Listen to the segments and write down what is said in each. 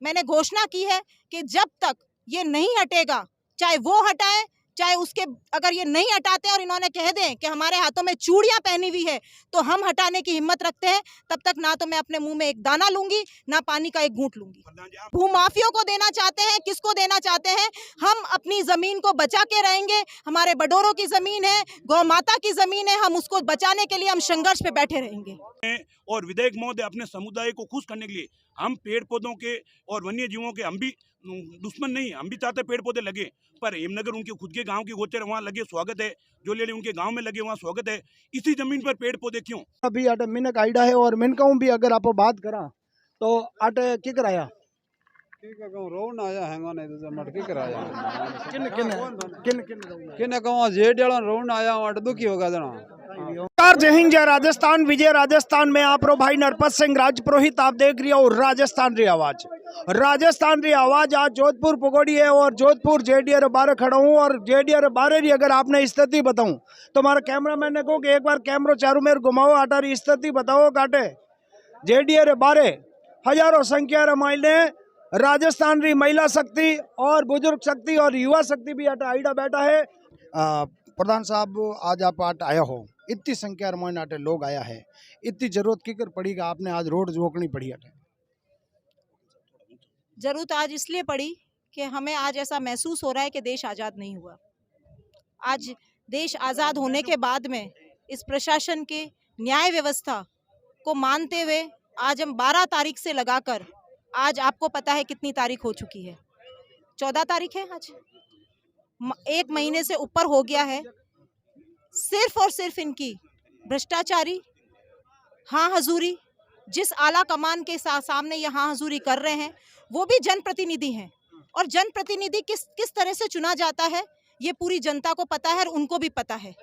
मैंने घोषणा की है कि जब तक ये नहीं हटेगा, चाहे वो हटाए चाहे उसके, अगर ये नहीं हटाते और इन्होंने कह दें कि हमारे हाथों में चूड़ियां पहनी हुई है तो हम हटाने की हिम्मत रखते हैं, तब तक ना तो मैं अपने मुंह में एक दाना लूंगी ना पानी का एक घूंट लूंगी। भूमाफियों को देना चाहते हैं, किसको देना चाहते हैं? हम अपनी जमीन को बचा के रहेंगे। हमारे बडोरों की जमीन है, गौ माता की जमीन है, हम उसको बचाने के लिए हम संघर्ष पे बैठे रहेंगे। और विधायक महोदय अपने समुदाय को खुश करने के लिए हम पेड़ पौधों के और वन्य जीवों के हम भी दुश्मन नहीं, हम भी चाहते पेड़ पौधे लगे, पर हेमनगर उनके खुद के गांव की गोचर वहाँ लगे स्वागत है, जो लेडी उनके गांव में लगे वहाँ स्वागत है। इसी जमीन पर पेड़ पौधे क्यों? अभी आटे मिनक आइडा है और मिनकाऊ भी अगर आप बात करा तो आटे की कराया रोन आया हैंगा नहीं तो मटकी कराया किन किन किन किन किने कहूं जेड वाला रोन आया अट दुखी होगा जना। जय हिंद जय राजस्थान, विजय राजस्थान में आप रो भाई नरपत सिंह राजपुरोहित आप देख रही हो राजस्थान री आवाज। राजस्थान री आवाज आज जोधपुर पगोड़ी है और जोधपुर जेडीआर बारे खड़ा हूँ और जेडीआर बारे री अगर आपने स्थिति बताऊं तो हमारे कैमरामैन ने कहो कि एक बार कैमरा चारों मेर घुमाओ, आटा री स्थिति बताओ काटे। जेडीआर बारे हजारों संख्या माइले राजस्थान री महिला शक्ति और बुजुर्ग शक्ति और युवा शक्ति भी आटा आईडा बैठा है। प्रधान साहब आज आप आट आया हो, इतनी संख्या में आटे लोग आया है, इतनी जरूरत की कर पड़ी कि आपने आज रोड रोकनी पड़ी? आटे जरूरत आज इसलिए पड़ी कि हमें आज ऐसा महसूस हो रहा है कि देश आज़ाद नहीं हुआ। आज देश आज़ाद होने के बाद में इस प्रशासन के न्याय व्यवस्था को मानते हुए आज हम 12 तारीख से लगाकर आज आपको पता है कितनी तारीख हो चुकी है, 14 तारीख है, आज 1 महीने से ऊपर हो गया है। सिर्फ और सिर्फ इनकी भ्रष्टाचारी हाँ हजूरी, जिस आला कमान के सामने ये हाँ हजूरी कर रहे हैं, वो भी जनप्रतिनिधि हैं और जनप्रतिनिधि किस तरह से चुना जाता है ये पूरी जनता को पता है और उनको भी पता है।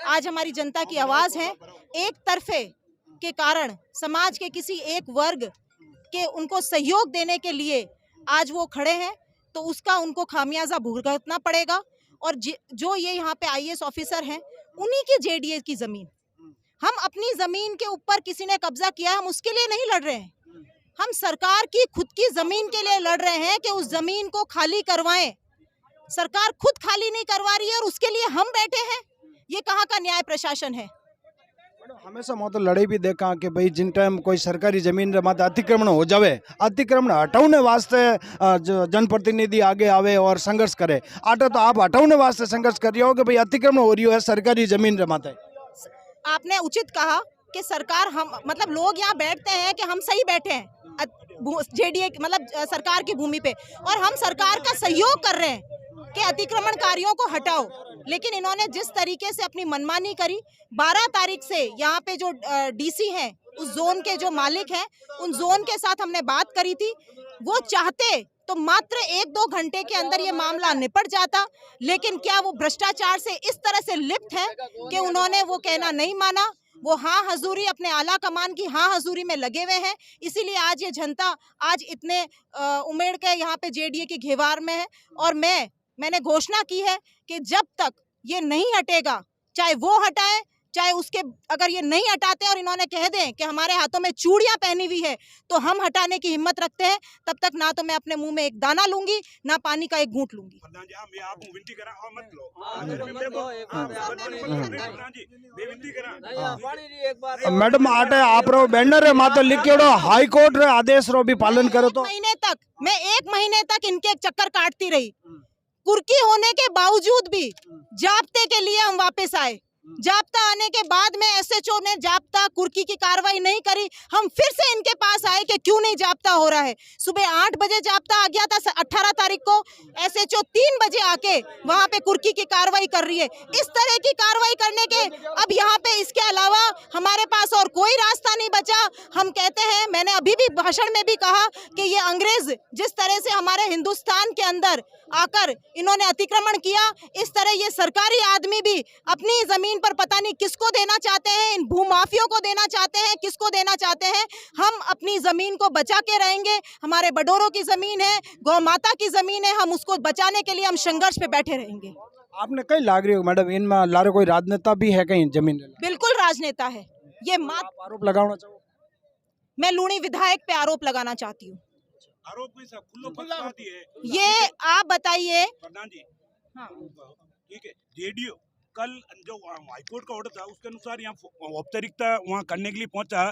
आज हमारी जनता की आवाज़ है, एक तरफे के कारण समाज के किसी एक वर्ग के उनको सहयोग देने के लिए आज वो खड़े हैं, तो उसका उनको खामियाजा भुगतना पड़ेगा। और जो ये यहाँ पे आईएएस ऑफिसर हैं, उन्हीं की जेडीए की जमीन, हम अपनी जमीन के ऊपर किसी ने कब्जा किया, हम उसके लिए नहीं लड़ रहे हैं, हम सरकार की खुद की जमीन के लिए लड़ रहे हैं कि उस जमीन को खाली करवाएं। सरकार खुद खाली नहीं करवा रही है और उसके लिए हम बैठे हैं, ये कहाँ का न्याय प्रशासन है? हमेशा मैं तो लड़ाई भी देखा कि भाई जिन टाइम कोई सरकारी जमीन रे माते अतिक्रमण हो जावे, अतिक्रमण हटाने वास्ते जनप्रतिनिधि आगे आवे और संघर्ष करे। आटा तो आप हटाने वास्ते संघर्ष कर रही हो कि भाई अतिक्रमण हो रही है सरकारी जमीन रे माते। आपने उचित कहा कि सरकार, हम मतलब लोग यहाँ बैठते हैं कि हम सही बैठे हैं जेडीए मतलब सरकार की भूमि पे, और हम सरकार का सहयोग कर रहे हैं कि अतिक्रमणकारियों को हटाओ, लेकिन इन्होंने जिस तरीके से अपनी मनमानी करी, 12 तारीख से यहाँ पे जो डीसी हैं, उस जोन के जो मालिक हैं, उन जोन के साथ हमने बात करी थी, वो चाहते तो मात्र 1-2 घंटे के अंदर ये मामला निपट जाता, लेकिन क्या वो भ्रष्टाचार से इस तरह से लिप्त है कि उन्होंने वो कहना नहीं माना। वो हाँ हजूरी, अपने आला कमान की हाँ हजूरी में लगे हुए हैं, इसीलिए आज ये जनता आज इतने उमेड़ के यहाँ पे जेडीए की घेवार में है। और मैंने घोषणा की है कि जब तक ये नहीं हटेगा, चाहे वो हटाए चाहे उसके, अगर ये नहीं हटाते और इन्होंने कह दें कि हमारे हाथों में चूड़ियां पहनी हुई है तो हम हटाने की हिम्मत रखते हैं, तब तक ना तो मैं अपने मुंह में एक दाना लूंगी ना पानी का एक घूंट लूंगी। मैडम आटे आप रो बैनर रे माते लिखेड़ो हाई कोर्ट रे आदेश रो भी पालन करो तो मैं 1 महीने तक इनके एक चक्कर काटती रही, कुर्की होने के बावजूद भी जाब्ते के लिए हम वापस आए। जाब्ता आने के बाद में एसएचओ ने जाब्ता कुर्की की कार्रवाई नहीं करी, हम फिर से इनके पास आए कि क्यों नहीं जाब्ता हो रहा है। सुबह 8 बजे जाब्ता आ गया था 18 तारीख को, एसएचओ 3 बजे आके वहां पे कुर्की की कार्रवाई कर रही है। इस तरह की कार्रवाई करने के अब यहाँ पे इसके अलावा हमारे पास और कोई रास्ता नहीं बचा। हम कहते हैं, मैंने अभी भी भाषण में भी कहा कि ये अंग्रेज जिस तरह से हमारे हिंदुस्तान के अंदर आकर इन्होंने अतिक्रमण किया, इस तरह ये सरकारी आदमी भी अपनी जमीन पर पता नहीं किसको देना चाहते हैं, इन भूमाफियों को देना चाहते हैं, किसको देना चाहते हैं। हम अपनी जमीन को बचा के रहेंगे, हमारे बडोरों की जमीन है, गौ माता की जमीन है, हम उसको बचाने के लिए हम संघर्ष पे बैठे रहेंगे। आपने कहीं लाग रही हो मैडम, इनमें लारे कोई राजनेता भी है कहीं जमीन? बिल्कुल राजनेता है ये। आरोप लगाना चाहो? मैं लूणी विधायक पे आरोप लगाना चाहती हूँ। आरोप कोई साहब खुल्लो पक्षपाती है। ये आप बताइए। प्रधान जी हाँ। ठीक है, जेडीयू कल जो हाईकोर्ट का ऑर्डर था उसके अनुसार यहाँ औपचारिकता वहाँ करने के लिए पहुंचा।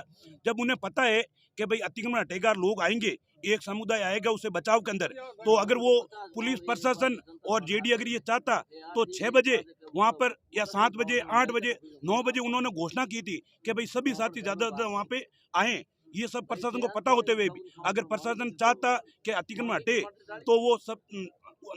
जब उन्हें पता है कि भाई अतिक्रमण हटेगा, लोग आएंगे, एक समुदाय आएगा उसे बचाव के अंदर, तो अगर वो पुलिस प्रशासन और जेडी अगर ये चाहता तो 6 बजे वहाँ पर या 7 बजे 8 बजे 9 बजे उन्होंने घोषणा की थी कि भाई सभी साथी ज्यादा वहाँ पे आए। ये सब प्रशासन को पता होते हुए भी अगर प्रशासन चाहता कि अतिक्रमण हटे तो वो सब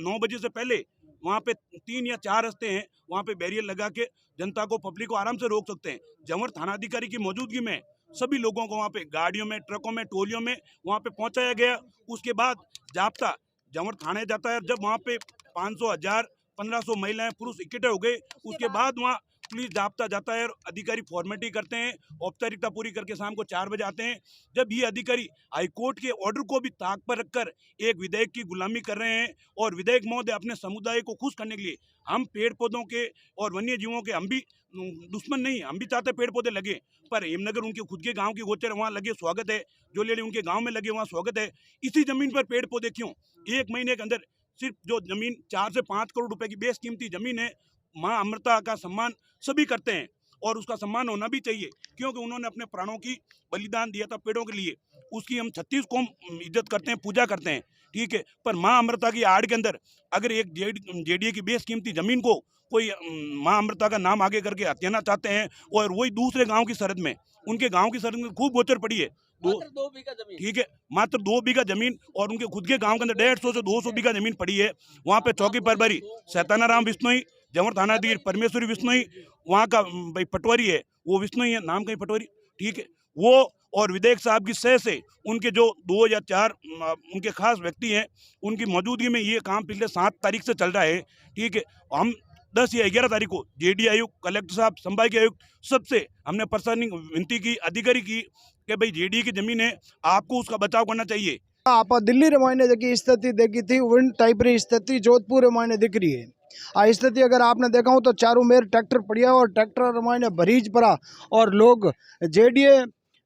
9 बजे से पहले वहाँ पे 3 या 4 रास्ते हैं, वहाँ पे बैरियर लगा के जनता को, पब्लिक को आराम से रोक सकते हैं। जंवर थाना अधिकारी की मौजूदगी में सभी लोगों को वहाँ पे गाड़ियों में, ट्रकों में, टोलियों में वहाँ पे पहुँचाया गया। उसके बाद जाप्ता जंवर थाने जाता है। जब वहाँ पे 500, 1000, 1500 महिलाएं पुरुष इकट्ठे हो गए, उसके बाद वहाँ पुलिस जाप्ता जाता है और अधिकारी फॉर्मेलिटी करते हैं, औपचारिकता पूरी करके शाम को 4 बजे आते हैं। जब ये अधिकारी हाईकोर्ट के ऑर्डर को भी ताक पर रखकर एक विधेयक की गुलामी कर रहे हैं और विधेयक महोदय अपने समुदाय को खुश करने के लिए, हम पेड़ पौधों के और वन्य जीवों के हम भी दुश्मन नहीं, हम भी चाहते पेड़ पौधे लगे, पर हेमनगर उनके खुद के गांव की गोचर वहाँ लगे स्वागत है, जो लेडी उनके गांव में लगे वहाँ स्वागत है। इसी जमीन पर पेड़ पौधे क्यों? 1 महीने के अंदर सिर्फ जो जमीन 4 से 5 करोड़ रुपए की बेशकीमती जमीन है, माँ अमृता का सम्मान सभी करते हैं और उसका सम्मान होना भी चाहिए, क्योंकि उन्होंने अपने प्राणों की बलिदान दिया था पेड़ों के लिए। उसकी हम 36 कौम इज्जत करते हैं, पूजा करते हैं, ठीक है। पर माँ अमृता की आड़ के अंदर अगर एक जेडीए की बेशकीमती जमीन को कोई माँ अमृता का नाम आगे करके हत्याना चाहते हैं और वही दूसरे गाँव की सरहद में, उनके गाँव की सरहद में खूब गोचर पड़ी है, 2 बीघा जमीन, ठीक है, मात्र 2 बीघा जमीन और उनके खुद के गांव के अंदर 150 से 200 बीघा जमीन पड़ी है। वहाँ पे चौकी प्रभारी सैतानाराम विश्नोई, जंवर थाना अधिकारी परमेश्वरी विश्नोई, वहाँ का भाई पटवारी है वो विश्नोई है, नाम कहीं पटवारी, ठीक है, वो और विधायक साहब की सह से उनके जो 2 या 4 उनके खास व्यक्ति हैं, उनकी मौजूदगी में ये काम पिछले 7 तारीख से चल रहा है, ठीक है। हम 10 या 11 तारीख को जेडी आयुक्त, कलेक्टर साहब, संभागीय आयुक्त, सबसे हमने प्रशासनिक विनती की, अधिकारी की कि भाई जेडी की जमीन है, आपको उसका बचाव करना चाहिए। आप दिल्ली रे मायने जकी स्थिति देखी थी उन टाइप री स्थिति जोधपुर रे मायने दिख रही है। आ स्थिति अगर आपने देखा हो तो चारों मेर ट्रैक्टर पड़िया और ट्रैक्टर मायने भरीज पड़ा और लोग जेडीए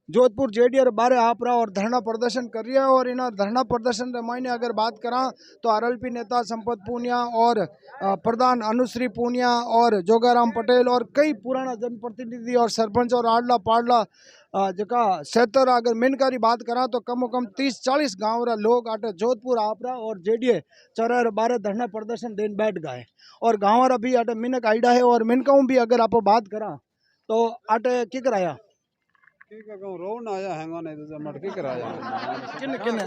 जोधपुर जेडीए बारे आप रहा और धरना प्रदर्शन कर रही है। और इन धरना प्रदर्शन रे मायने अगर बात करा तो आरएलपी नेता संपत पूनिया और प्रधान अनुश्री पूनिया और जोगाराम पटेल और कई पुराना जनप्रतिनिधि और सरपंच और आडला पाडला जका क्षेत्र अगर मिनकारी बात करा तो कम से कम 30-40 गाँव रा लोग आटे जोधपुर आपरा और जेडीए चौराहे बारे धरना प्रदर्शन देन बैठ गए और गाँव रा भी आटे मिनक आइडा है और मिनकाऊ भी अगर आप बात करा तो आटे की कराया रोन आया हैंगा नहीं तो मटकी कराया किन किन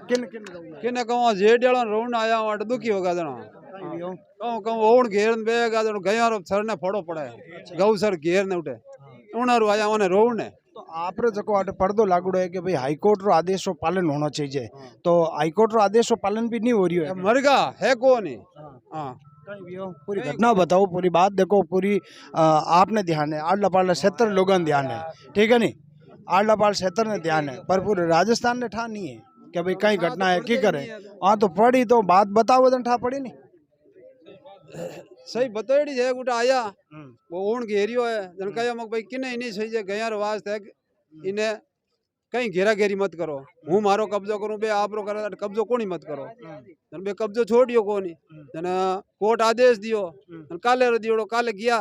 किन किन किने कहूँ जेड वाला रोन आया वट दुखी होगा जना कहूँ कहूँ ओण घेर बेगा जनो गया सर ने फोड़ो पड़े गौ सर घेर ने उठे उनारू आया उन्हें रोन है। तो आप रो जको आटे पर्दो लागुड़ो है कि भाई हाईकोर्ट रो आदेश रो पालन होना चाहिए, तो हाईकोर्ट रो आदेश रो पालन भी नहीं हो रही है। मरगा है को नहीं। हाँ पूरी घटना बताओ, पूरी बात देखो, पूरी आपने ध्यान है, आडला पाडला 70 लोगों ने ध्यान है, ठीक है नहीं, आडला पाल 70 ने ध्यान है, पर पूरे राजस्थान ने ठा नहीं है कि भाई कहीं घटना है की करे। हाँ तो पड़ी तो बात बताओ तो ठा पड़ी नहीं सही बतोड़ी है गुटा आया वो ओण घेरियो है जन कहा मक भाई किने इनी सही जे गया रवाज थे इने कहीं घेरा घेरी मत करो, हूँ मारो कब्जो करूँ बे आप रो कर कब्जो कोनी मत करो, जन बे कब्जो छोड़ियो कोनी, जन कोर्ट आदेश दियो जन काले रो दियो काले गया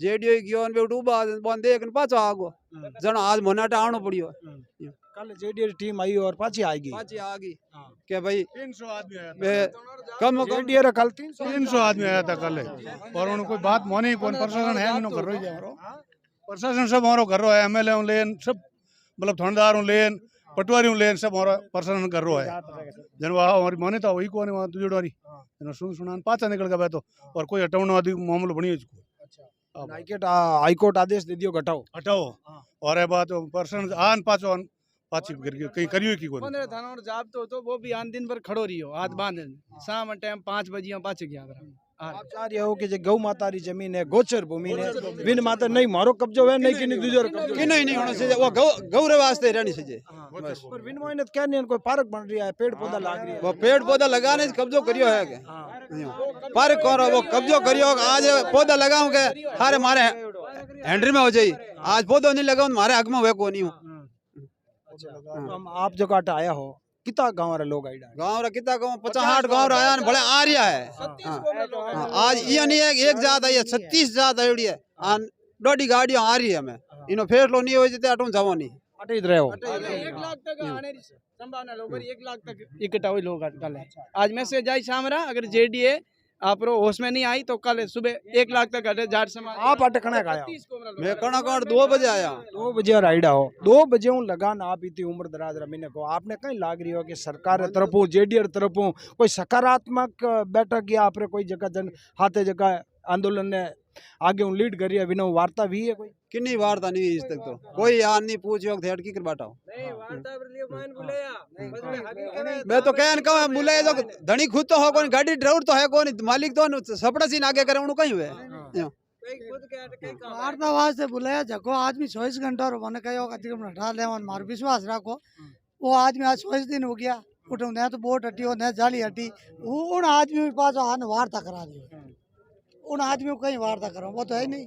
जेडियो गयो बे डूबा बन देख न पाछो आगो जन आज मनाटा आनो पड़ियो कल जेडीए टीम आई और पाछी आ गई के भाई 300 आदमी आया था, कम जेडीए रे कल 300 आदमी आया था कल, और उन्होंने कोई बात मानी कौन, प्रशासन है इन्हों कर रही है, प्रशासन सब हमारो कर रहा है, एमएलए लेन सब मतलब थानेदार लेन पटवारी लेन सब हमारा प्रशासन कर रहा है। जन वहाँ हमारी मानी था वही कौन वहाँ तुझे जन सुन पाचा निकल गया तो, और कोई हटाने वाली मामलो बनी है, हाईकोर्ट आदेश दे दियो हटाओ और बात प्रशासन आन पाचो पाची कहीं करियो की कोई 15 थाना और जाब तो वो भी आन दिन भर खड़ो रहियो हाथ बांधे शाम टाइम 5 बजे पाछ गया आप चाह रहे हो कि जे गौ माता री जमीन है, गोचर भूमि है, बिन माता नहीं मारो कब्जो है, नहीं किनी दूजो कब्जो कि नहीं होना चाहिए, वो गौरव वास्ते रहनी चाहिए। पर बिन मायने क्या नहीं कोई पार्क बन रही है, पेड़ पौधा लाग रही है, वो पेड़ पौधा लगाने से कब्जो करियो है के पार्क करो वो कब्जो करियो, आज पौधा लगाऊं के हारे मारे हैंडल में हो जाई, आज पौधा नहीं लगाऊं मारे हक में वे को नहीं हूं। हम आप जो काटा आया हो कितना गाँव रे लोग आइडा गाँव रा कितना गाँव 50-60 गाँव आया न भले आ रहा है। हाँ, आज ये नहीं है कि एक जात आई है, 36 जात आई है। डोडी गाड़ियां आ रही है हमें इनो फैसलो नहीं हो जते अटू जावो नहीं अटे इधर हो 1 लाख तक आने की संभावना लोग 1 लाख तक इकट्ठा हुई लोग कल है। आज मैसेज आई शाम रा अगर जेडीए आप होश में नहीं आई तो कल सुबह 1 लाख तक अटे जाट समाज आप अटकने का आया मैं कणा 2 बजे आया 2 बजे राइडा हो 2 बजे हूँ लगान आप इतनी उम्र दराज रमीने को आपने कहीं लाग रही हो कि सरकार तरफों जेडीआर तरफों कोई सकारात्मक बैठक या आपने कोई जगह जन हाथे जगह आंदोलन ने आगे उन लीड करी है बिना वार्ता भी है कोई किन्नी वार्ता नहीं हुई इस तक तो कोई यार नहीं पूछो थे अटकी कर बैठा मैं तो कहन कहूं बुलाया जो धनी खुद तो हो कोई गाड़ी ड्राइवर तो है कोई मालिक तो सपड़ा सीन आगे करे उन कहीं हुए वार्ता वास्ते बुलाया जको आदमी 24 घंटा और मैंने कहो अतिक्रमण हटा ले मार विश्वास रखो वो आदमी आज 24 दिन हो गया उठो न तो बोट हटी हो न जाली हटी उन आदमी के पास आने वार्ता करा दियो उन आदमियों को कहीं वार्ता करो वो तो है नहीं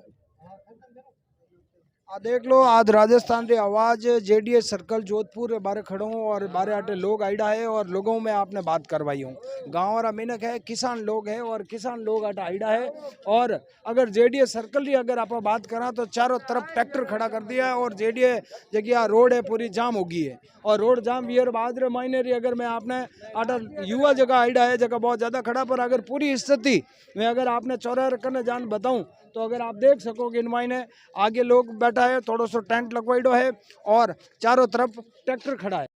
देख लो आज राजस्थान री आवाज जेडीएस सर्कल जोधपुर बारे खड़ो हूँ और बारे आटे लोग आइडा है और लोगों में आपने बात करवाई हूँ गाँव वाला मिनक है किसान लोग है और किसान लोग आटा आइडा है और अगर जेडीएस सर्कल की अगर आप बात करा तो चारों तरफ ट्रैक्टर खड़ा कर दिया है और जेडीएस जगह रोड है पूरी जाम होगी है और रोड जाम वियर बाद महीने रही अगर मैं आपने आटा युवा जगह आइडा है जगह बहुत ज़्यादा खड़ा पर अगर पूरी स्थिति में अगर आपने चौराहे करने जान बताऊँ तो अगर आप देख सकोगे इन महीने आगे लोग बैठा है थोड़ा सा टेंट लगवाइडो है और चारों तरफ ट्रैक्टर खड़ा है।